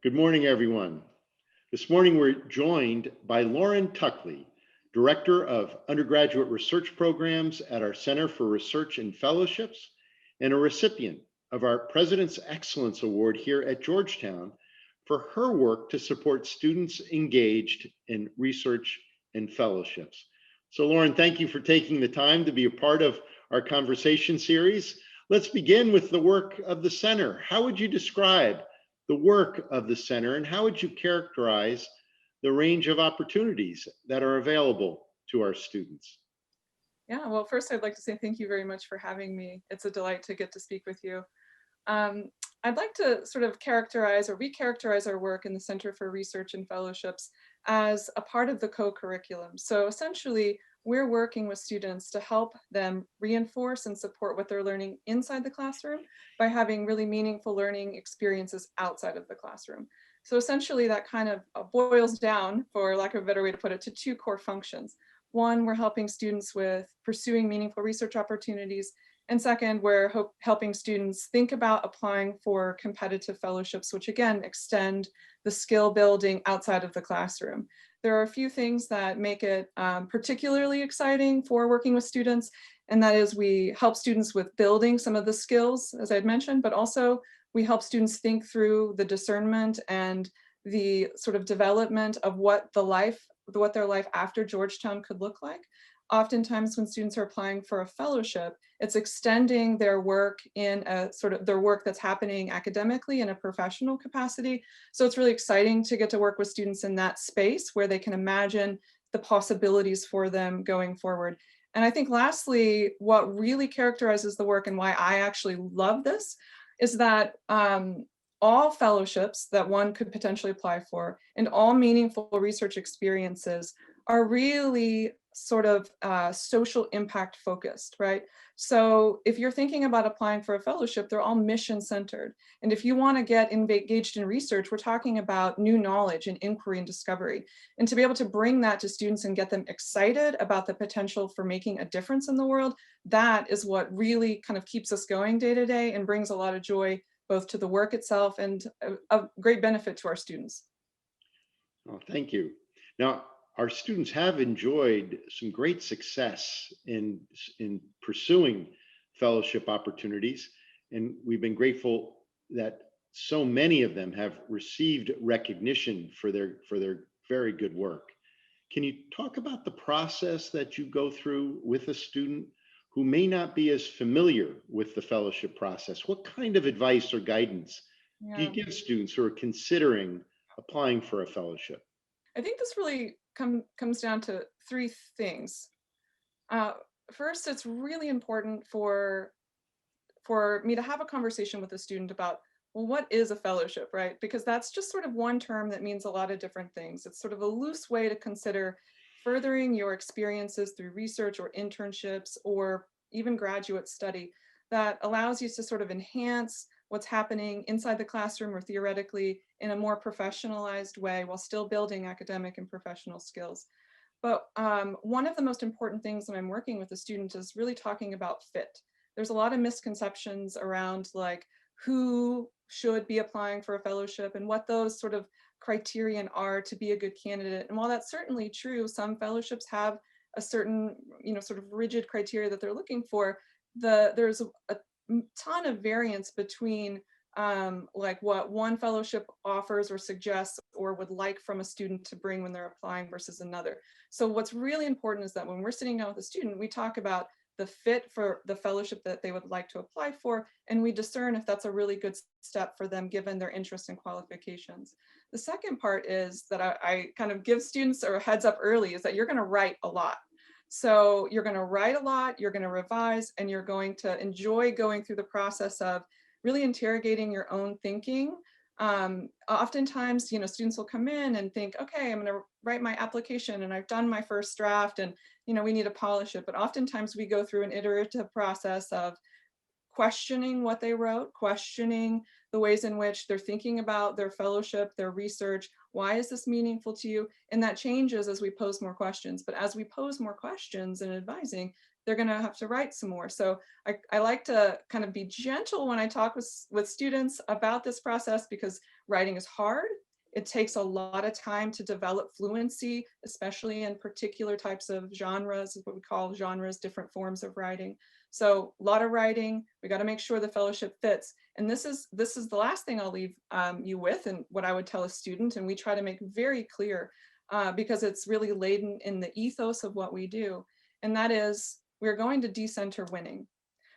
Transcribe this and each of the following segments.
Good morning, everyone. This morning, we're joined by Lauren Tuckley, Director of Undergraduate Research Programs at our Center for Research and Fellowships, and a recipient of our President's Excellence Award here at Georgetown for her work to support students engaged in research and fellowships. So, Lauren, thank you for taking the time to be a part of our conversation series. Let's begin with the work of the center. How would you describe the work of the center, and how would you characterize the range of opportunities that are available to our students? Yeah, well, first I'd like to say thank you very much for having me. It's a delight to get to speak with you. Um, I'd like to sort of characterize or recharacterize our work in the Center for Research and Fellowships as a part of the co-curriculum. So essentially, we're working with students to help them reinforce and support what they're learning inside the classroom by having really meaningful learning experiences outside of the classroom. So essentially, that kind of boils down, for lack of a better way to put it, to two core functions. One, we're helping students with pursuing meaningful research opportunities. And second, we're helping students think about applying for competitive fellowships, which again, extend the skill building outside of the classroom. There are a few things that make it particularly exciting for working with students, and that is we help students with building some of the skills, as I'd mentioned, but also we help students think through the discernment and the sort of development of what their life after Georgetown could look like. Oftentimes when students are applying for a fellowship, it's extending their work in a sort of their work that's happening academically in a professional capacity. So it's really exciting to get to work with students in that space where they can imagine the possibilities for them going forward. And I think lastly, what really characterizes the work and why I actually love this is that all fellowships that one could potentially apply for and all meaningful research experiences are really sort of social impact focused, right? So if you're thinking about applying for a fellowship, they're all mission centered. And if you want to get engaged in research, we're talking about new knowledge and inquiry and discovery. And to be able to bring that to students and get them excited about the potential for making a difference in the world, that is what really kind of keeps us going day to day and brings a lot of joy both to the work itself and a great benefit to our students. Oh, thank you. Now, our students have enjoyed some great success in pursuing fellowship opportunities, and we've been grateful that so many of them have received recognition for their very good work. Can you talk about the process that you go through with a student who may not be as familiar with the fellowship process? What kind of advice or guidance do you Yeah, give students who are considering applying for a fellowship? I think this really comes down to three things. Uh, First, it's really important for me to have a conversation with a student about, well, what is a fellowship, right? Because that's just sort of one term that means a lot of different things. It's sort of a loose way to consider furthering your experiences through research or internships or even graduate study that allows you to sort of enhance what's happening inside the classroom or theoretically in a more professionalized way while still building academic and professional skills. But one of the most important things when I'm working with a student is really talking about fit. There's a lot of misconceptions around like who should be applying for a fellowship and what those sort of criterion are to be a good candidate. And while that's certainly true, some fellowships have a certain, sort of rigid criteria that they're looking for. There's a ton of variance between like what one fellowship offers or suggests or would like from a student to bring when they're applying versus another. So what's really important is that when we're sitting down with a student, we talk about the fit for the fellowship that they would like to apply for, and we discern if that's a really good step for them given their interests and qualifications. The second part is that I kind of give students a heads up early is that you're going to write a lot. So you're going to write a lot, you're going to revise, and you're going to enjoy going through the process of really interrogating your own thinking. Oftentimes, students will come in and think, okay, I'm going to write my application and I've done my first draft and, we need to polish it. But oftentimes we go through an iterative process of questioning what they wrote, questioning the ways in which they're thinking about their fellowship, their research. Why is this meaningful to you? And that changes as we pose more questions. But as we pose more questions in advising, they're going to have to write some more. So I like to kind of be gentle when I talk with students about this process, because writing is hard. It takes a lot of time to develop fluency, especially in particular types of genres, what we call genres, different forms of writing. So a lot of writing, we got to make sure the fellowship fits. And this is the last thing I'll leave you with, and what I would tell a student, and we try to make very clear, because it's really laden in the ethos of what we do. And that is, we're going to decenter winning,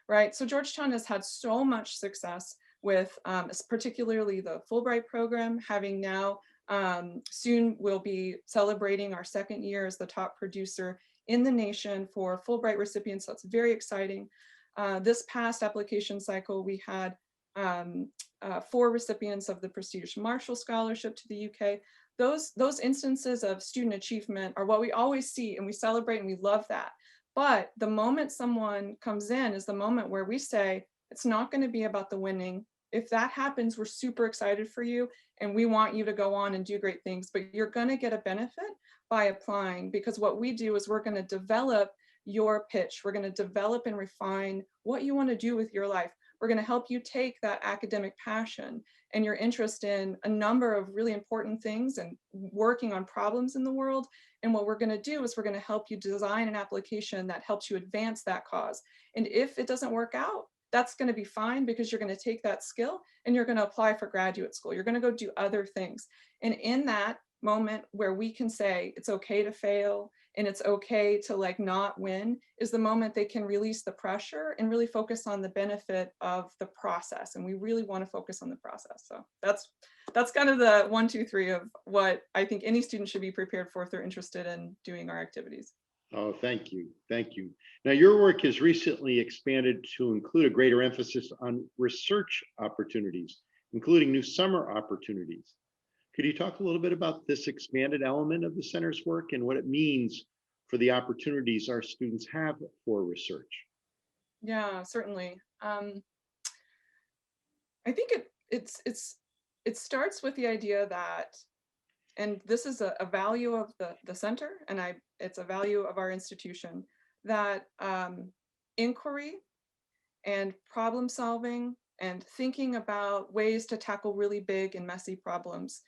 right? So Georgetown has had so much success with particularly the Fulbright program, having now soon we'll be celebrating our second year as the top producer in the nation for Fulbright recipients. So it's very exciting. This past application cycle, we had 4 recipients of the prestigious Marshall Scholarship to the UK. Those instances of student achievement are what we always see, and we celebrate and we love that. But the moment someone comes in is the moment where we say, it's not going to be about the winning. If that happens, we're super excited for you and we want you to go on and do great things, but you're going to get a benefit by applying, because what we do is we're going to develop your pitch. We're going to develop and refine what you want to do with your life. We're going to help you take that academic passion and your interest in a number of really important things and working on problems in the world. And what we're going to do is we're going to help you design an application that helps you advance that cause. And if it doesn't work out, that's going to be fine, because you're going to take that skill and you're going to apply for graduate school. You're going to go do other things. And in that moment where we can say it's okay to fail and it's okay to like not win, is the moment they can release the pressure and really focus on the benefit of the process. And we really want to focus on the process. So that's kind of the 1, 2, 3 of what I think any student should be prepared for if they're interested in doing our activities. Oh, thank you. Thank you. Now, your work has recently expanded to include a greater emphasis on research opportunities, including new summer opportunities. Could you talk a little bit about this expanded element of the center's work and what it means for the opportunities our students have for research? Yeah, certainly. I think it starts with the idea that, and this is a value of the center, and it's a value of our institution, that inquiry and problem solving and thinking about ways to tackle really big and messy problems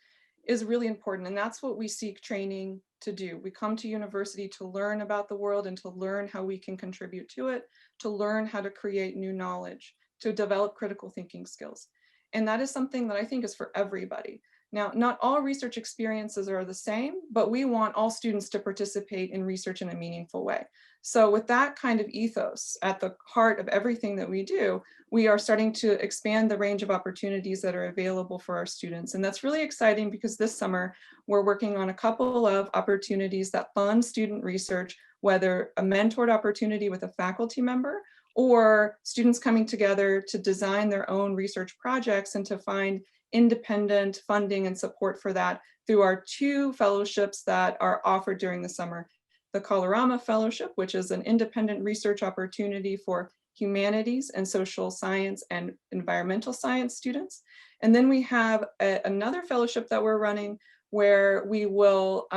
is really important. And that's what we seek training to do. We come to university to learn about the world and to learn how we can contribute to it, to learn how to create new knowledge, to develop critical thinking skills. And that is something that I think is for everybody. Now, not all research experiences are the same, but we want all students to participate in research in a meaningful way. So with that kind of ethos at the heart of everything that we do, we are starting to expand the range of opportunities that are available for our students. And that's really exciting, because this summer we're working on a couple of opportunities that fund student research, whether a mentored opportunity with a faculty member or students coming together to design their own research projects and to find independent funding and support for that through our 2 fellowships that are offered during the summer. The Colorama Fellowship, which is an independent research opportunity for humanities and social science and environmental science students. And then we have another fellowship that we're running where we will,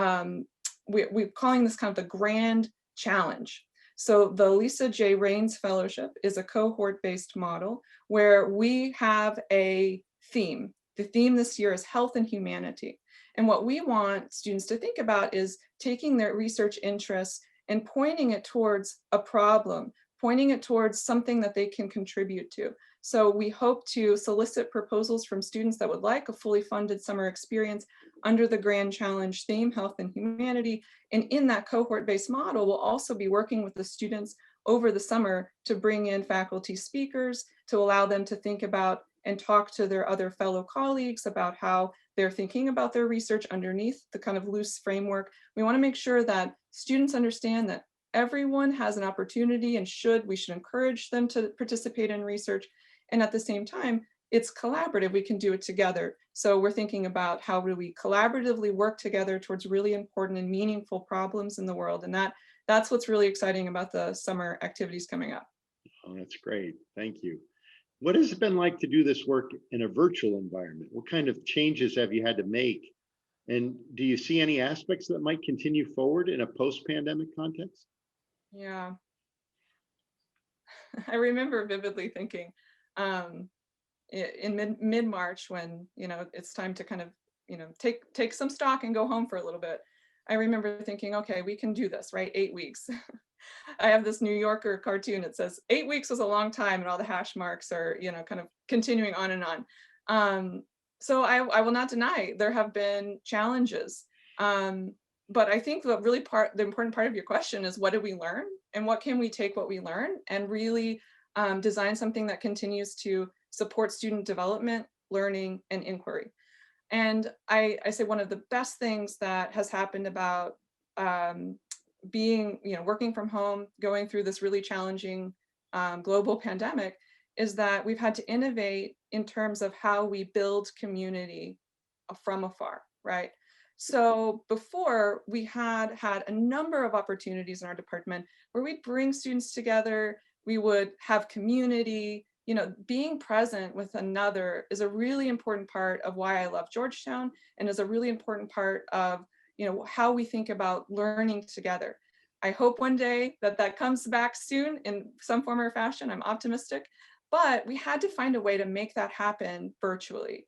we're calling this kind of the Grand Challenge. So the Lisa J. Raines Fellowship is a cohort-based model where we have a theme. The theme this year is health and humanity. And what we want students to think about is taking their research interests and pointing it towards a problem, pointing it towards something that they can contribute to. So we hope to solicit proposals from students that would like a fully funded summer experience under the Grand Challenge theme, health and humanity. And in that cohort-based model, we'll also be working with the students over the summer to bring in faculty speakers, to allow them to think about and talk to their other fellow colleagues about how they're thinking about their research underneath the kind of loose framework. We want to make sure that students understand that everyone has an opportunity and we should encourage them to participate in research. And at the same time, it's collaborative, we can do it together. So we're thinking about how do we collaboratively work together towards really important and meaningful problems in the world. And that's what's really exciting about the summer activities coming up. Oh, that's great. Thank you. What has it been like to do this work in a virtual environment? What kind of changes have you had to make? And do you see any aspects that might continue forward in a post-pandemic context? Yeah. I remember vividly thinking in mid-March when, it's time to kind of, take some stock and go home for a little bit. I remember thinking, okay, we can do this, right? 8 weeks. I have this New Yorker cartoon. It says 8 weeks was a long time, and all the hash marks are, kind of continuing on and on. So I will not deny there have been challenges. But I think the important part of your question is, what did we learn, and what can we take what we learn and really design something that continues to support student development, learning, and inquiry. And I say one of the best things that has happened about working from home, going through this really challenging global pandemic, is that we've had to innovate in terms of how we build community from afar, right? So before, we had a number of opportunities in our department where we'd bring students together, we would have community. Being present with another is a really important part of why I love Georgetown, and is a really important part of how we think about learning together. I hope one day that comes back soon in some form or fashion. I'm optimistic, but we had to find a way to make that happen virtually.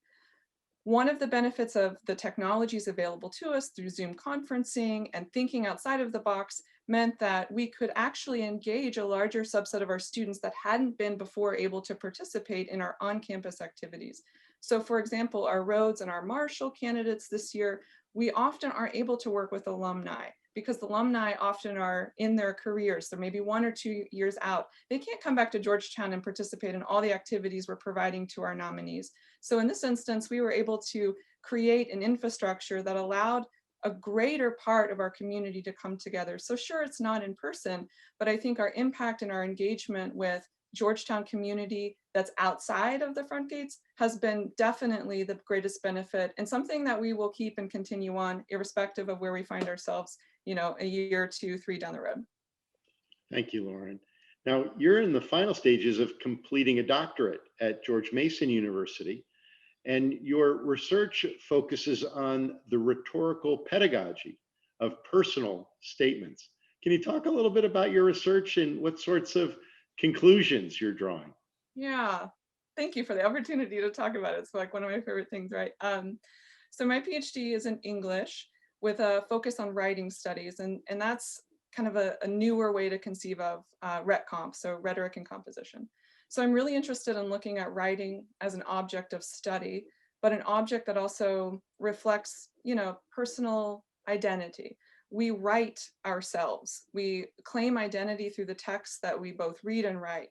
One of the benefits of the technologies available to us through Zoom conferencing and thinking outside of the box meant that we could actually engage a larger subset of our students that hadn't been before able to participate in our on-campus activities. So for example, our Rhodes and our Marshall candidates this year, we often aren't able to work with alumni because the alumni often are in their careers. They're maybe 1 or 2 years out. They can't come back to Georgetown and participate in all the activities we're providing to our nominees. So in this instance, we were able to create an infrastructure that allowed a greater part of our community to come together. So sure, it's not in person, but I think our impact and our engagement with Georgetown community that's outside of the front gates has been definitely the greatest benefit, and something that we will keep and continue on irrespective of where we find ourselves, a year, 2, 3 down the road. Thank you, Lauren. Now, you're in the final stages of completing a doctorate at George Mason University, and your research focuses on the rhetorical pedagogy of personal statements. Can you talk a little bit about your research and what sorts of conclusions you're drawing? Yeah, thank you for the opportunity to talk about it. It's like one of my favorite things, right? So my PhD is in English with a focus on writing studies, and that's kind of a newer way to conceive of rhet-comp, so rhetoric and composition. So I'm really interested in looking at writing as an object of study, but an object that also reflects, personal identity. We write ourselves. We claim identity through the texts that we both read and write.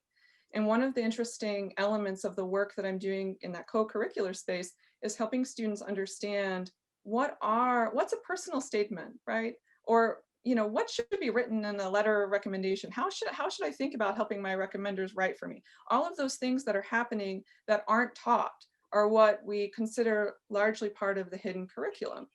And one of the interesting elements of the work that I'm doing in that co-curricular space is helping students understand what's a personal statement, right? Or what should be written in a letter of recommendation? How should I think about helping my recommenders write for me? All of those things that are happening that aren't taught are what we consider largely part of the hidden curriculum.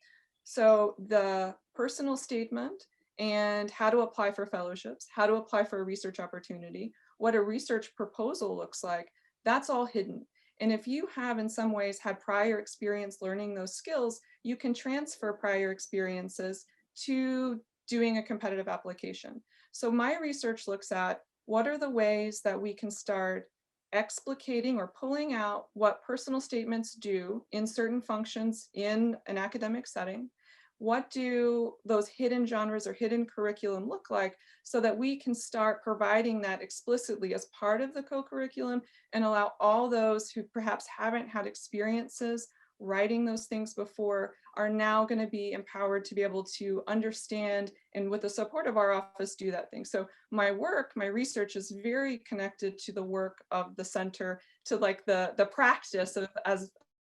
So the personal statement and how to apply for fellowships, how to apply for a research opportunity, what a research proposal looks like, that's all hidden. And if you have in some ways had prior experience learning those skills, you can transfer prior experiences to doing a competitive application. So my research looks at what are the ways that we can start explicating or pulling out what personal statements do in certain functions in an academic setting. What do those hidden genres or hidden curriculum look like so that we can start providing that explicitly as part of the co-curriculum and allow all those who perhaps haven't had experiences writing those things before are now going to be empowered to be able to understand and with the support of our office do that thing. So my research is very connected to the work of the center, to like the practice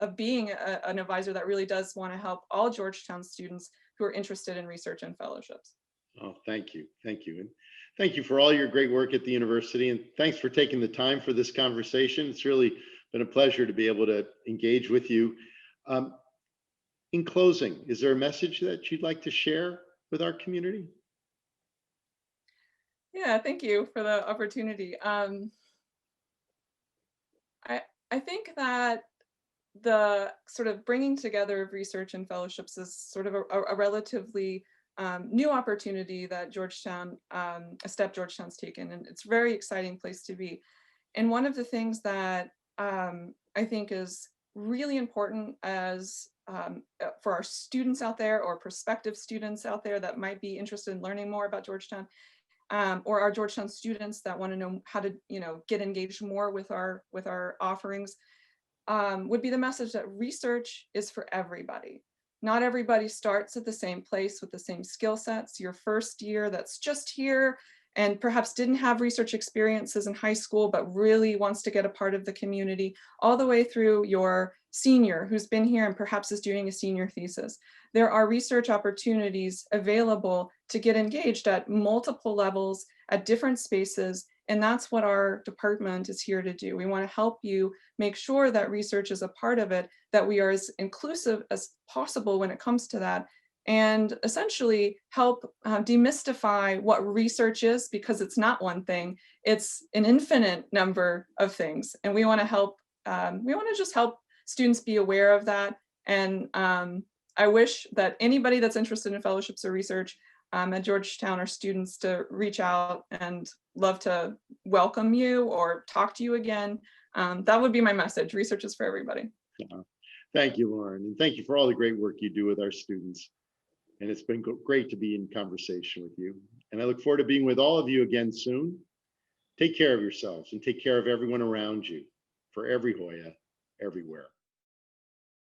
of being an advisor that really does want to help all Georgetown students who are interested in research and fellowships. Oh, thank you. Thank you. And thank you for all your great work at the university. And thanks for taking the time for this conversation. It's really been a pleasure to be able to engage with you. In closing, is there a message that you'd like to share with our community? Yeah, thank you for the opportunity. I think that the sort of bringing together of research and fellowships is sort of a relatively new opportunity that Georgetown, a step Georgetown's taken, and it's a very exciting place to be. And one of the things that I think is really important as for our students out there or prospective students out there that might be interested in learning more about Georgetown, or our Georgetown students that want to know how to, get engaged more with our offerings, would be the message that research is for everybody. Not everybody starts at the same place with the same skill sets. Your first year that's just here and perhaps didn't have research experiences in high school, but really wants to get a part of the community, all the way through your senior who's been here and perhaps is doing a senior thesis. There are research opportunities available to get engaged at multiple levels, at different spaces, and that's what our department is here to do. We want to help you make sure that research is a part of it, that we are as inclusive as possible when it comes to that, and essentially help demystify what research is, because it's not one thing, it's an infinite number of things. And we want to help, we want to just help students be aware of that. And I wish that anybody that's interested in fellowships or research at Georgetown or students to reach out, and love to welcome you or talk to you again. That would be my message. Research is for everybody. Yeah. Thank you, Lauren. And thank you for all the great work you do with our students. And it's been great to be in conversation with you. And I look forward to being with all of you again soon. Take care of yourselves and take care of everyone around you. For every Hoya, everywhere.